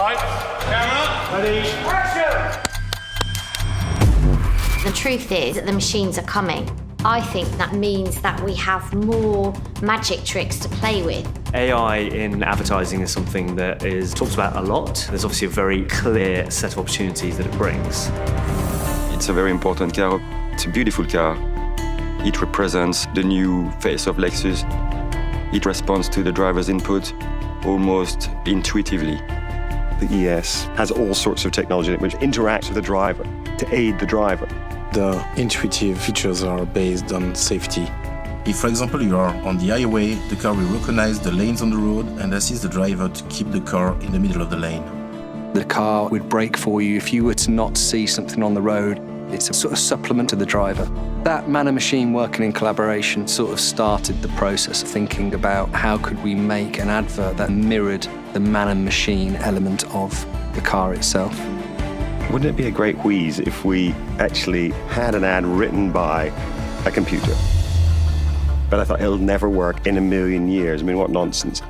Lights, camera, ready, action! The truth is that the machines are coming. I think that means that we have more magic tricks to play with. AI in advertising is something that is talked about a lot. There's obviously a very clear set of opportunities that it brings. It's a very important car. It's a beautiful car. It represents the new face of Lexus. It responds to the driver's input almost intuitively. The ES has all sorts of technology which interacts with the driver to aid the driver. The intuitive features are based on safety. If, for example, you are on the highway, the car will recognize the lanes on the road and assist the driver to keep the car in the middle of the lane. The car would brake for you if you were to not see something on the road. It's a sort of supplement to the driver. That man and machine working in collaboration sort of started the process of thinking about how could we make an advert that mirrored the man and machine element of the car itself. Wouldn't it be a great wheeze if we actually had an ad written by a computer? But I thought it'll never work in a million years. I mean, what nonsense.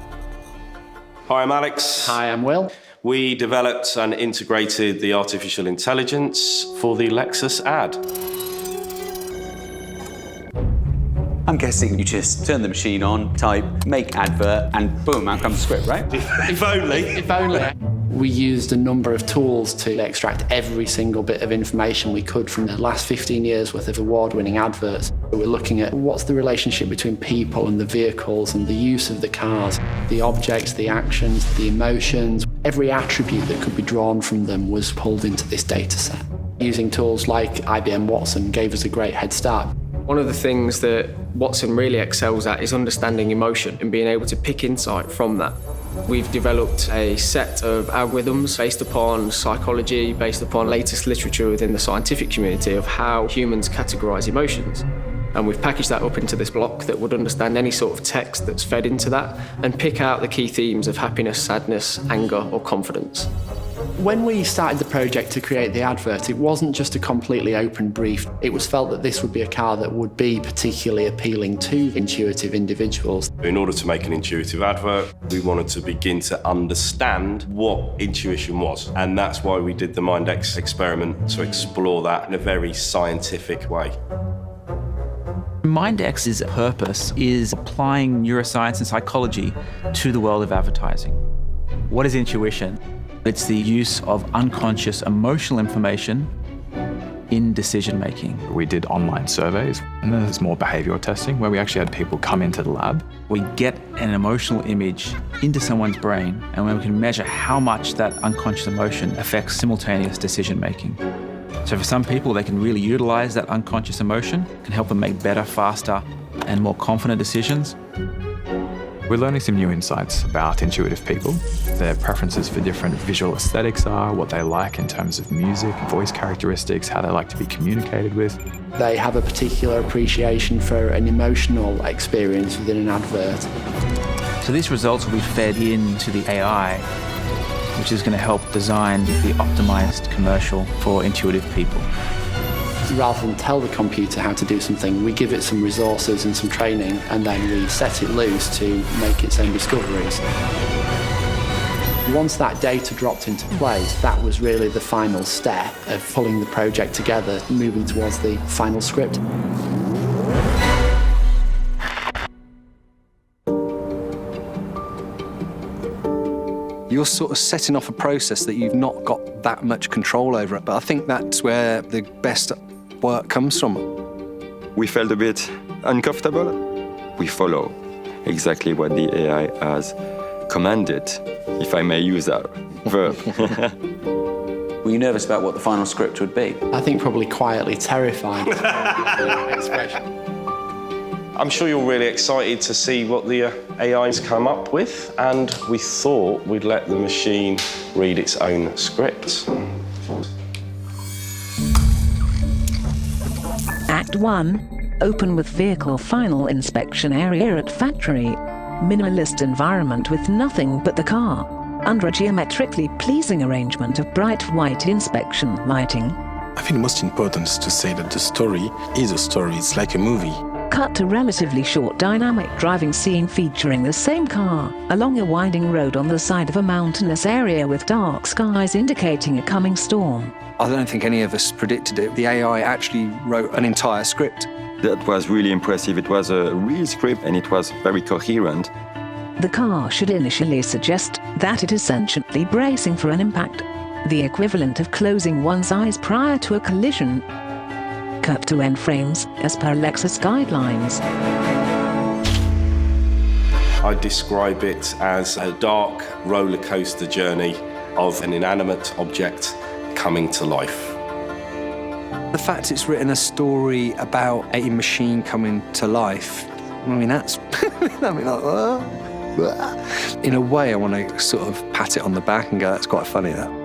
Hi, I'm Alex. Hi, I'm Will. We developed and integrated the artificial intelligence for the Lexus ad. I'm guessing you just turn the machine on, type, make advert, and boom, out comes the script, right? If only. If only. We used a number of tools to extract every single bit of information we could from the last 15 years worth of award-winning adverts. We're looking at what's the relationship between people and the vehicles and the use of the cars, the objects, the actions, the emotions. Every attribute that could be drawn from them was pulled into this data set. Using tools like IBM Watson gave us a great head start. One of the things that Watson really excels at is understanding emotion and being able to pick insight from that. We've developed a set of algorithms based upon psychology, based upon latest literature within the scientific community of how humans categorize emotions. And we've packaged that up into this block that would understand any sort of text that's fed into that and pick out the key themes of happiness, sadness, anger, or confidence. When we started the project to create the advert, it wasn't just a completely open brief. It was felt that this would be a car that would be particularly appealing to intuitive individuals. In order to make an intuitive advert, we wanted to begin to understand what intuition was. And that's why we did the MindX experiment, to explore that in a very scientific way. MindX's purpose is applying neuroscience and psychology to the world of advertising. What is intuition? It's the use of unconscious emotional information in decision-making. We did online surveys, and then there's more behavioral testing where we actually had people come into the lab. We get an emotional image into someone's brain, and then we can measure how much that unconscious emotion affects simultaneous decision-making. So for some people, they can really utilize that unconscious emotion, can help them make better, faster, and more confident decisions. We're learning some new insights about intuitive people, their preferences for different visual aesthetics are, what they like in terms of music, voice characteristics, how they like to be communicated with. They have a particular appreciation for an emotional experience within an advert. So these results will be fed into the AI, which is going to help design the optimized commercial for intuitive people. Rather than tell the computer how to do something, we give it some resources and some training, and then we set it loose to make its own discoveries. Once that data dropped into place, that was really the final step of pulling the project together, moving towards the final script. You're sort of setting off a process that you've not got that much control over. But I think that's where the best work comes from. We felt a bit uncomfortable. We follow exactly what the AI has commanded, if I may use that verb. Were you nervous about what the final script would be? I think probably quietly terrified. Expression. I'm sure you're really excited to see what the AI's come up with, and we thought we'd let the machine read its own script. Act 1. Open with vehicle final inspection area at factory. Minimalist environment with nothing but the car. Under a geometrically pleasing arrangement of bright white inspection lighting. I think the most important is to say that the story is a story. It's like a movie. Cut to relatively short dynamic driving scene featuring the same car, along a winding road on the side of a mountainous area with dark skies indicating a coming storm. I don't think any of us predicted it. The AI actually wrote an entire script. That was really impressive. It was a real script and it was very coherent. The car should initially suggest that it is sentiently bracing for an impact, the equivalent of closing one's eyes prior to a collision. Cut to end frames, as per Lexus guidelines. I describe it as a dark roller coaster journey of an inanimate object coming to life. The fact it's written a story about a machine coming to life, I mean, that's... in a way, I want to sort of pat it on the back and go, that's quite funny, that.